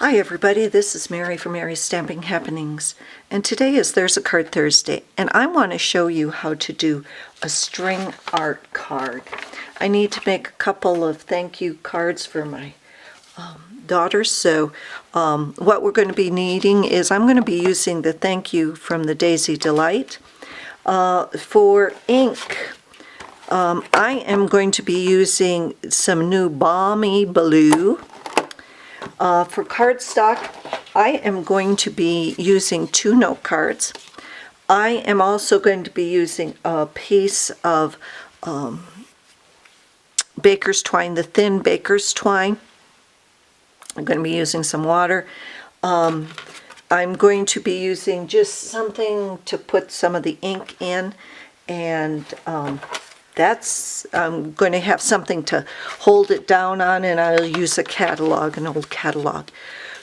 Hi everybody, this is Mary from Mary's Stamping Happenings, and today is There's a Card Thursday, and I want to show you how to do a string art card. I need to make a couple of thank you cards for my daughters, so what we're going to be needing is I'm going to be using the thank you from the Daisy Delight. For ink, I am going to be using some new Balmy blue. For cardstock, I am going to be using 2 note cards. I am also going to be using a piece of baker's twine, the thin baker's twine. I'm going to be using some water. I'm going to be using just something to put some of the ink in, and I'm going to have something to hold it down on, and I'll use a catalog, an old catalog.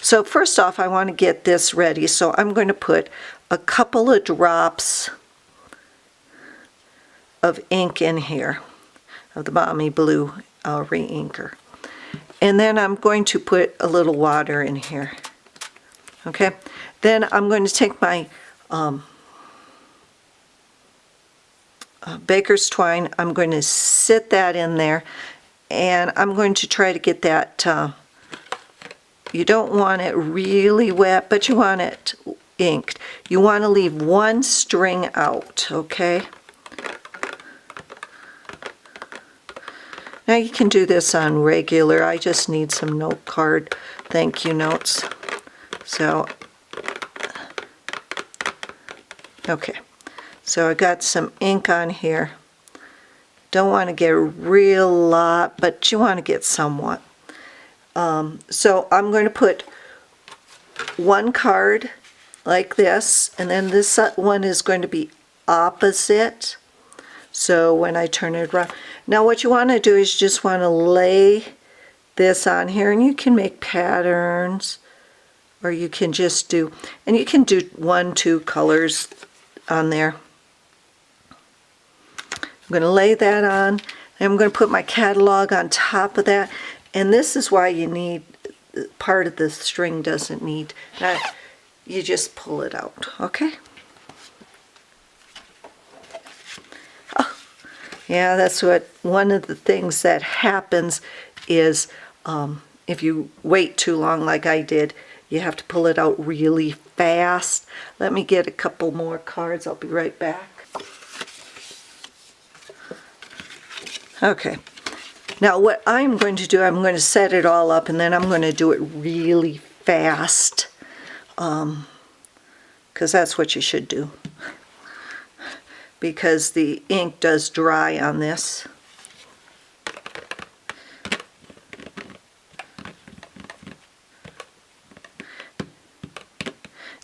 So first off, I want to get this ready, so I'm going to put a couple of drops of ink in here, of the Balmy Blue re-inker. And then I'm going to put a little water in here. Okay? Then I'm going to take my baker's twine. I'm going to sit that in there, and I'm going to try to get that, you don't want it really wet, but you want it inked. You want to leave one string out, okay? Now you can do this on regular. I just need some note card thank you notes. So, okay. So I got some ink on here. Don't want to get a real lot, but you want to get somewhat. So I'm going to put one card like this, and then this one is going to be opposite. So when I turn it around. Now what you want to do is just want to lay this on here, and you can make patterns, or you can just do, and you can do 1, 2 colors on there. I'm going to lay that on, and I'm going to put my catalog on top of that, and this is why you need, part of the string doesn't need, you just pull it out, okay? Oh, yeah, that's what, one of the things that happens is if you wait too long like I did, you have to pull it out really fast. Let me get a couple more cards, I'll be right back. Okay, now what I'm going to do, I'm going to set it all up, and then I'm going to do it really fast, because that's what you should do, because the ink does dry on this.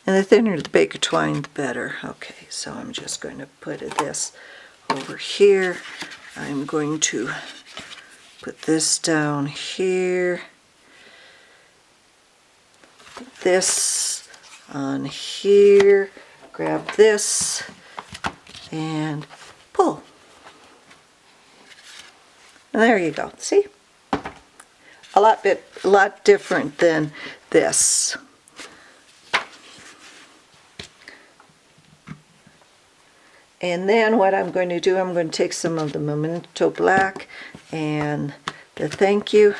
And the thinner the baker twine, the better. Okay, so I'm just going to put this over here. I'm going to put this down here, put this on here, grab this, and pull. And there you go. See? A lot different than this. And then what I'm going to do, I'm going to take some of the Memento Black and the thank you.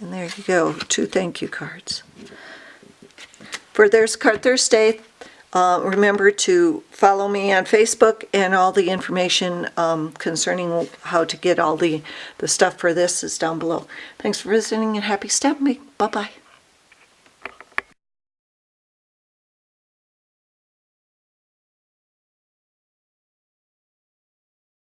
And there you go, 2 thank you cards. For There's Card Thursday, remember to follow me on Facebook, and all the information concerning how to get all the stuff for this is down below. Thanks for visiting, and happy stamping. Bye-bye.